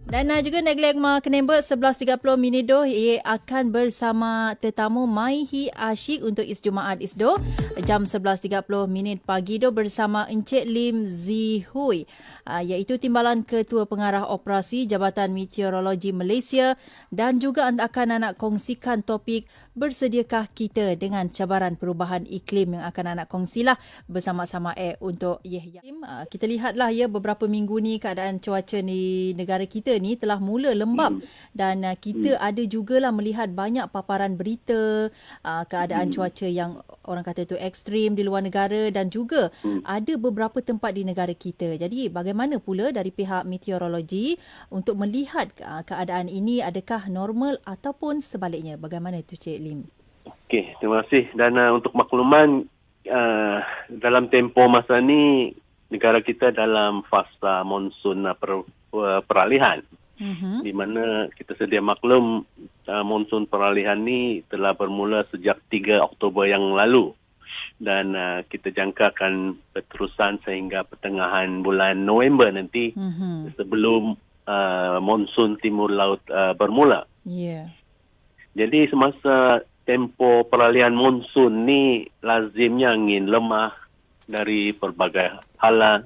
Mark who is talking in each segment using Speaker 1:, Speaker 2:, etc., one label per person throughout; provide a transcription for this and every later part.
Speaker 1: Dan juga Neglek Kenembek 11.30 doh ia akan bersama tetamu Maihi Asyik untuk Jumaat Isdo jam 11.30 pagi doh bersama Encik Lim Zihui, iaitu Timbalan Ketua Pengarah Operasi Jabatan Meteorologi Malaysia, dan juga anda akan nak kongsikan topik bersediakah kita dengan cabaran perubahan iklim yang akan nak kongsilah bersama-sama untuk Yahya. Kita lihatlah ya beberapa minggu ni keadaan cuaca di negara kita ni telah mula lembap dan kita ada jugalah melihat banyak paparan berita keadaan cuaca yang orang kata tu ekstrim di luar negara dan juga ada beberapa tempat di negara kita. Jadi bagaimana pula dari pihak meteorologi untuk melihat keadaan ini, adakah normal ataupun sebaliknya? Bagaimana tu Cik Lim?
Speaker 2: Okey, terima kasih. Dan untuk makluman, dalam tempoh masa ni negara kita dalam fasa monsun peralihan. Di mana kita sedia maklum monsun peralihan ni telah bermula sejak 3 Oktober yang lalu. Dan kita jangkakan berterusan sehingga pertengahan bulan November nanti sebelum monsun timur laut bermula.
Speaker 1: Yeah.
Speaker 2: Jadi semasa tempoh peralihan monsun ni lazimnya angin lemah dari pelbagai hala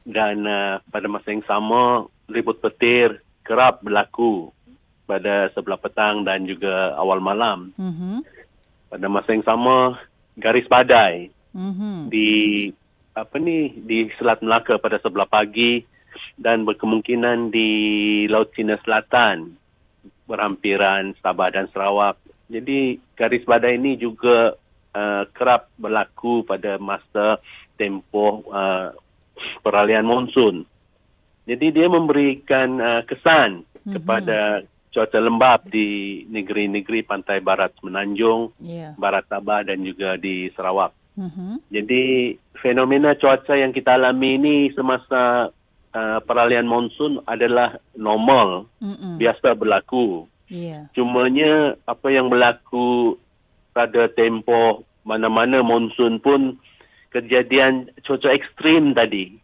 Speaker 2: dan pada masa yang sama ribut petir kerap berlaku pada sebelah petang dan juga awal malam. Pada masa yang sama garis badai di Selat Melaka pada sebelah pagi dan berkemungkinan di Laut Cina Selatan berhampiran Sabah dan Sarawak. Jadi garis badai ini juga kerap berlaku pada masa tempoh peralihan monsun. Jadi dia memberikan kesan kepada cuaca lembap di negeri-negeri pantai barat Semenanjung, barat Sabah dan juga di Sarawak. Jadi fenomena cuaca yang kita alami ini semasa peralihan monsun adalah normal, biasa berlaku. Cumanya apa yang berlaku pada tempoh mana-mana monsun pun kejadian cuaca ekstrim tadi.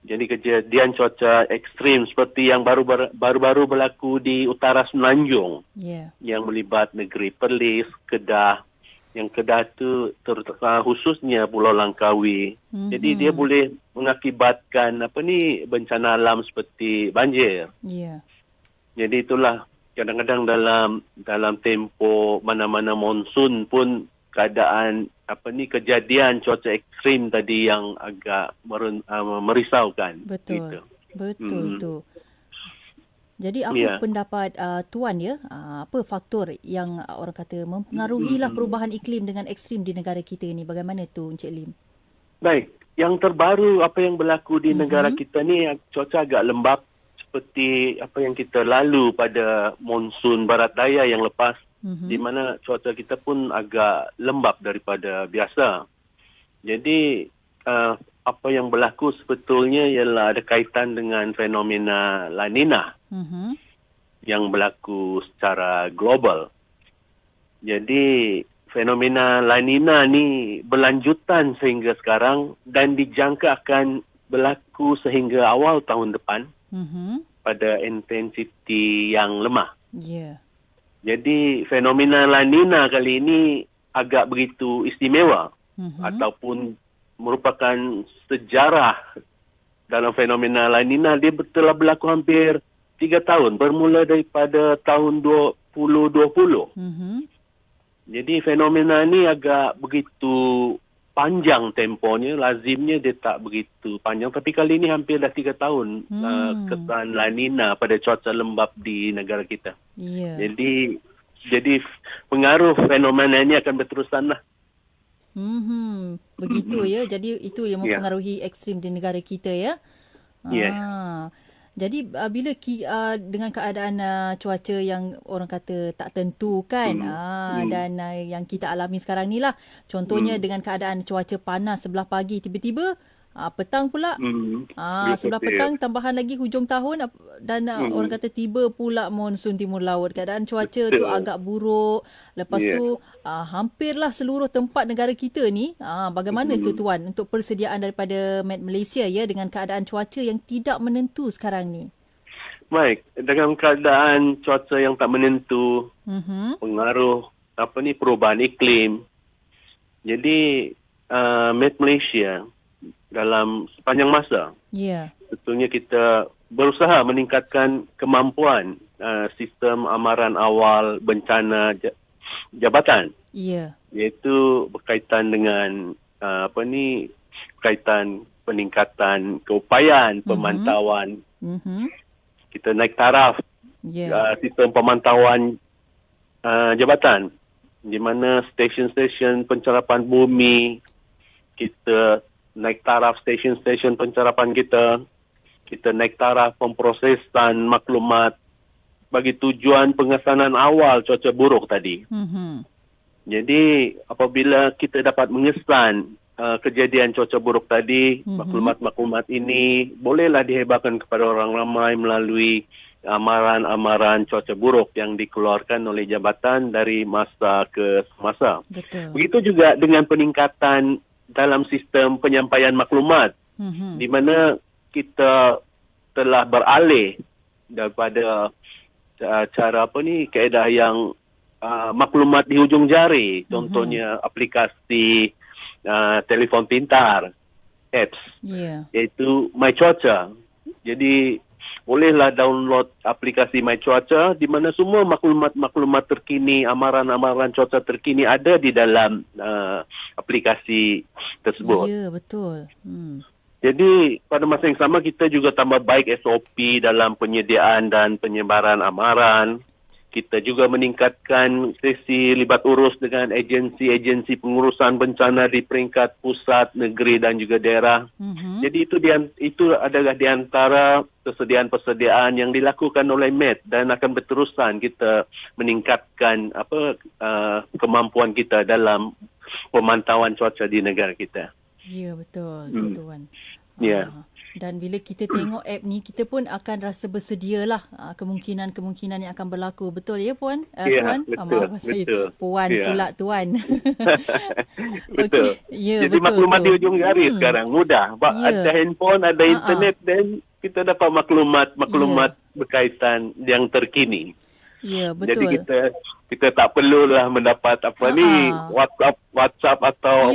Speaker 2: Jadi kejadian cuaca ekstrim seperti yang baru-baru berlaku di utara Semenanjung yang melibat negeri Perlis, Kedah. Yang Kedah tu khususnya Pulau Langkawi. Jadi dia boleh mengakibatkan bencana alam seperti banjir. Jadi itulah kadang-kadang dalam tempoh mana-mana monsun pun keadaan kejadian cuaca ekstrim tadi yang agak merisaukan.
Speaker 1: Betul.
Speaker 2: Gitu.
Speaker 1: Betul tu. Jadi apa pendapat Tuan ya? Apa faktor yang orang kata mempengaruhilah perubahan iklim dengan ekstrim di negara kita ini? Bagaimana tu Encik Lim?
Speaker 2: Baik, yang terbaru apa yang berlaku di negara kita ni cuaca agak lembap seperti apa yang kita lalu pada monsun barat daya yang lepas, di mana cuaca kita pun agak lembap daripada biasa. Jadi apa yang berlaku sebetulnya ialah ada kaitan dengan fenomena La Nina yang berlaku secara global. Jadi fenomena La Nina ni berlanjutan sehingga sekarang dan dijangka akan berlaku sehingga awal tahun depan pada intensiti yang lemah. Jadi fenomena La Nina kali ini agak begitu istimewa ataupun merupakan sejarah dalam fenomena La Nina. Dia telah berlaku hampir 3 tahun, bermula daripada tahun 2020. Jadi fenomena ni agak begitu panjang temponya, lazimnya dia tak begitu panjang. Tapi kali ini hampir dah 3 tahun kesan La Nina pada cuaca lembap di negara kita. Jadi pengaruh fenomena ini akan berterusan lah.
Speaker 1: Begitu ya. Jadi itu yang mempengaruhi ekstrim di negara kita ya. Jadi bila dengan keadaan cuaca yang orang kata tak tentu kan, dan yang kita alami sekarang ni lah, contohnya dengan keadaan cuaca panas sebelah pagi, tiba-tiba petang pula, sebelah petang tambahan lagi hujung tahun dan orang kata tiba pula monsun timur laut. Keadaan cuaca tu agak buruk. Lepas tu hampirlah seluruh tempat negara kita ni. Bagaimana tu Tuan untuk persediaan daripada Met Malaysia ya dengan keadaan cuaca yang tidak menentu sekarang ni?
Speaker 2: Baik, dengan keadaan cuaca yang tak menentu, pengaruh perubahan iklim. Jadi Met Malaysia dalam sepanjang masa
Speaker 1: Ya.
Speaker 2: sebetulnya kita berusaha meningkatkan kemampuan sistem amaran awal bencana jabatan,
Speaker 1: Ya.
Speaker 2: iaitu berkaitan dengan berkaitan peningkatan keupayaan pemantauan. Kita naik taraf
Speaker 1: Ya.
Speaker 2: sistem pemantauan jabatan, di mana stesen-stesen pencerapan bumi, kita naik taraf stesen-stesen pencerapan kita naik taraf pemprosesan maklumat bagi tujuan pengesanan awal cuaca buruk tadi. Jadi apabila kita dapat mengesan kejadian cuaca buruk tadi, maklumat-maklumat ini bolehlah dihebarkan kepada orang ramai melalui amaran-amaran cuaca buruk yang dikeluarkan oleh jabatan dari masa ke masa.
Speaker 1: Betul.
Speaker 2: Begitu juga dengan peningkatan dalam sistem penyampaian maklumat, di mana kita telah beralih daripada cara kaedah yang maklumat di hujung jari, contohnya aplikasi telefon pintar, apps, iaitu My Cuaca. Jadi bolehlah download aplikasi My Cuaca, di mana semua maklumat-maklumat terkini, amaran-amaran cuaca terkini ada di dalam aplikasi tersebut.
Speaker 1: Ya, betul.
Speaker 2: Jadi pada masa yang sama kita juga tambah baik SOP dalam penyediaan dan penyebaran amaran. Kita juga meningkatkan sesi libat urus dengan agensi-agensi pengurusan bencana di peringkat pusat, negeri dan juga daerah. Jadi itu adalah di antara persediaan-persediaan yang dilakukan oleh Met, dan akan berterusan kita meningkatkan kemampuan kita dalam pemantauan cuaca di negara kita.
Speaker 1: Ya, betul, Tuan.
Speaker 2: Ya.
Speaker 1: Dan bila kita tengok app ni, kita pun akan rasa bersedialah kemungkinan-kemungkinan yang akan berlaku. Betul ya, Puan? Tuan?
Speaker 2: Betul.
Speaker 1: Saya Puan pula, Tuan.
Speaker 2: Betul.
Speaker 1: Ya,
Speaker 2: jadi
Speaker 1: betul,
Speaker 2: maklumat di hujung jari sekarang mudah. Ada handphone, ada internet, dan kita dapat maklumat berkaitan yang terkini.
Speaker 1: Ya, betul.
Speaker 2: Jadi kita tak perlulah mendapat WhatsApp atau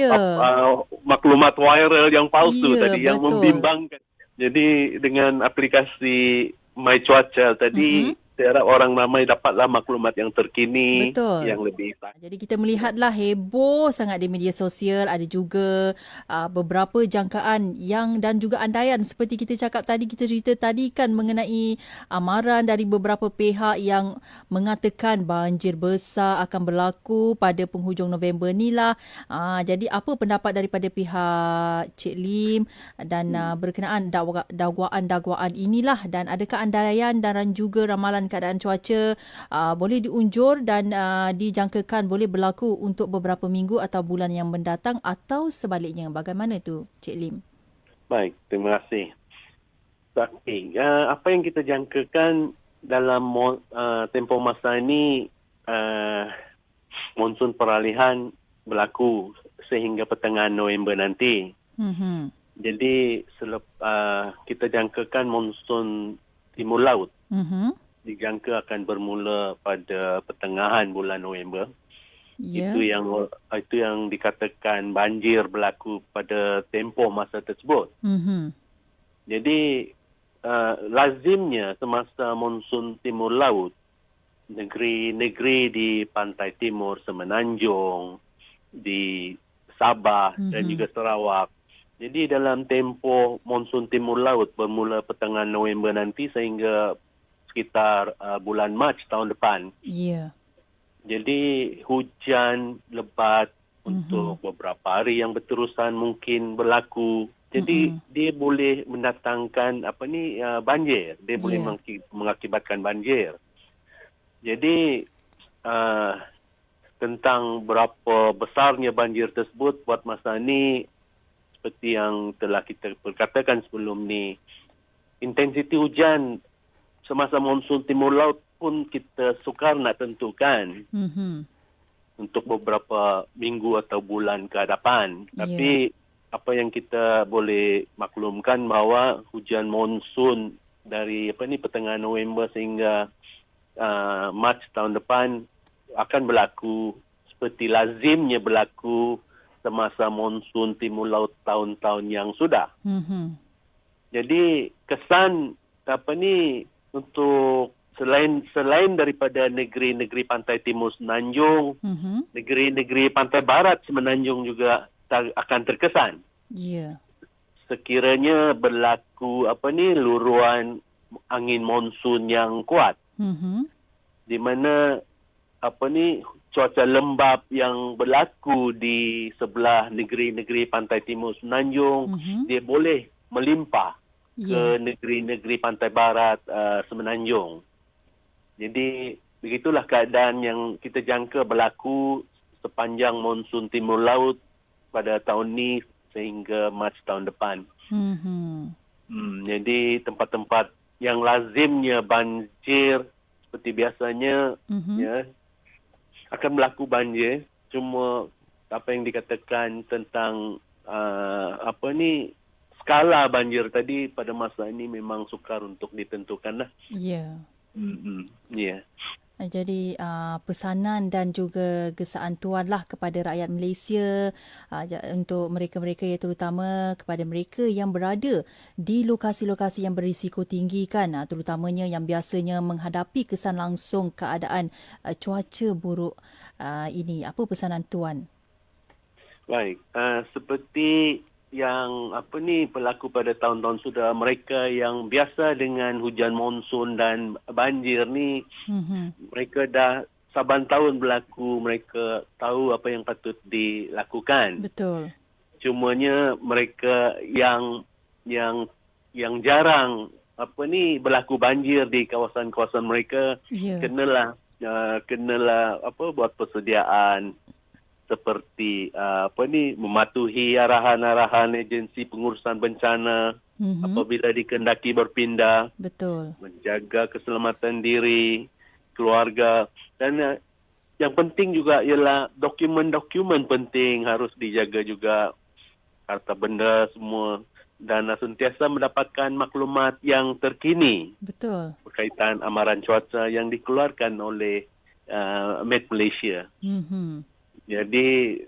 Speaker 2: maklumat viral yang palsu tadi, yang membimbangkan. Jadi dengan aplikasi My Cuaca tadi, saya harap orang ramai dapatlah maklumat yang terkini, yang lebih.
Speaker 1: Jadi kita melihatlah heboh sangat di media sosial, ada juga beberapa jangkaan dan juga andaian seperti kita cakap tadi, kita cerita tadi kan mengenai amaran dari beberapa pihak yang mengatakan banjir besar akan berlaku pada penghujung November ni lah. Jadi apa pendapat daripada pihak Cik Lim dan berkenaan dakwaan-dakwaan inilah, dan adakah andaian dan juga ramalan keadaan cuaca boleh diunjur dan dijangkakan boleh berlaku untuk beberapa minggu atau bulan yang mendatang, atau sebaliknya? Bagaimana tu, Cik Lim?
Speaker 2: Baik, terima kasih. Okay. Apa yang kita jangkakan dalam tempoh masa ini, monsun peralihan berlaku sehingga pertengahan November nanti. Jadi kita jangkakan monsun timur laut dijangka akan bermula pada pertengahan bulan November. Itu yang dikatakan banjir berlaku pada tempoh masa tersebut. Jadi lazimnya semasa monsun timur laut, negeri-negeri di pantai timur, Semenanjung, di Sabah dan juga Sarawak. Jadi dalam tempoh monsun timur laut bermula pertengahan November nanti sehingga sekitar bulan Mac tahun depan. Jadi hujan lebat untuk beberapa hari yang berterusan mungkin berlaku. Jadi dia boleh mendatangkan banjir. Dia boleh mengakibatkan banjir. Jadi tentang berapa besarnya banjir tersebut buat masa ini, seperti yang telah kita perkatakan sebelum ni, intensiti hujan semasa monsun timur laut pun kita sukar nak tentukan untuk beberapa minggu atau bulan ke hadapan. Tapi apa yang kita boleh maklumkan bahawa hujan monsun dari pertengahan November sehingga Mac tahun depan akan berlaku seperti lazimnya berlaku semasa monsun timur laut tahun-tahun yang sudah. Jadi kesan untuk selain daripada negeri-negeri pantai timur Semenanjung, negeri-negeri pantai barat Semenanjung juga akan terkesan.
Speaker 1: Ya.
Speaker 2: Sekiranya berlaku luruan angin monsun yang kuat, di mana cuaca lembap yang berlaku di sebelah negeri-negeri pantai timur Semenanjung, dia boleh melimpah ke negeri-negeri pantai barat Semenanjung. Jadi begitulah keadaan yang kita jangka berlaku sepanjang monsun timur laut pada tahun ini sehingga Mac tahun depan. Jadi tempat-tempat yang lazimnya banjir seperti biasanya ya akan berlaku banjir. Cuma apa yang dikatakan tentang skala banjir tadi pada masa ini memang sukar untuk ditentukan lah.
Speaker 1: Ya.
Speaker 2: Ya.
Speaker 1: Jadi pesanan dan juga gesaan tuan lah kepada rakyat Malaysia untuk mereka-mereka ya, terutama kepada mereka yang berada di lokasi-lokasi yang berisiko tinggi kan, terutamanya yang biasanya menghadapi kesan langsung keadaan cuaca buruk ini. Apa pesanan tuan?
Speaker 2: Baik, seperti yang berlaku pada tahun-tahun sudah, mereka yang biasa dengan hujan monsun dan banjir ni, mereka dah saban tahun berlaku, mereka tahu apa yang patut dilakukan.
Speaker 1: Betul.
Speaker 2: Cumanya mereka yang jarang berlaku banjir di kawasan-kawasan mereka, kenalah buat persediaan seperti mematuhi arahan-arahan agensi pengurusan bencana apabila dikehendaki berpindah.
Speaker 1: Betul.
Speaker 2: Menjaga keselamatan diri, keluarga, dan yang penting juga ialah dokumen-dokumen penting harus dijaga juga, harta benda semua, dan sentiasa mendapatkan maklumat yang terkini.
Speaker 1: Betul. Berkaitan
Speaker 2: amaran cuaca yang dikeluarkan oleh Met Malaysia. Jadi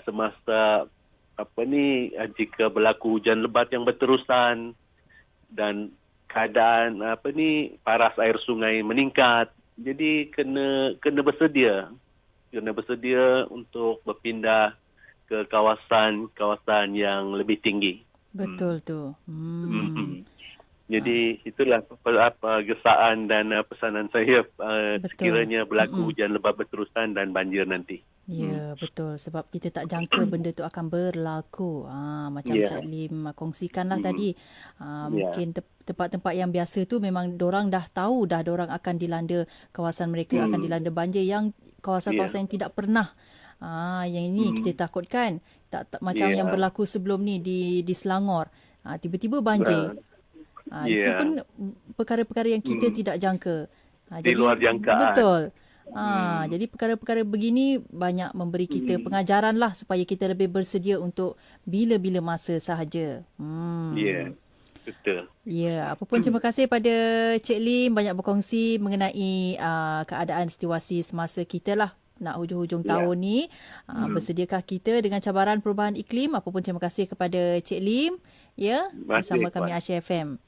Speaker 2: semasa jika berlaku hujan lebat yang berterusan dan keadaan paras air sungai meningkat, jadi kena bersedia untuk berpindah ke kawasan yang lebih tinggi.
Speaker 1: Betul tu.
Speaker 2: Jadi itulah gesaan dan pesanan saya sekiranya berlaku hujan lebat berterusan dan banjir nanti.
Speaker 1: Ya, betul. Sebab kita tak jangka benda tu akan berlaku. Macam Cik Lim kongsikanlah tadi. Mungkin tempat-tempat yang biasa tu memang dorang dah tahu dah dorang akan dilanda, kawasan mereka akan dilanda banjir. Yang kawasan-kawasan yang tidak pernah. Yang ini kita takutkan. Macam yang berlaku sebelum ni di Selangor. Tiba-tiba banjir. Itu pun perkara-perkara yang kita tidak jangka.
Speaker 2: Di luar jangkaan.
Speaker 1: Betul. Jadi perkara-perkara begini banyak memberi kita pengajaran lah supaya kita lebih bersedia untuk bila-bila masa sahaja.
Speaker 2: Betul.
Speaker 1: Apa pun terima kasih pada Cik Lim banyak berkongsi mengenai keadaan situasi semasa kita lah nak hujung-hujung tahun ni. Bersediakah kita dengan cabaran perubahan iklim? Apa pun terima kasih kepada Cik Lim bersama kami Aisyah FM.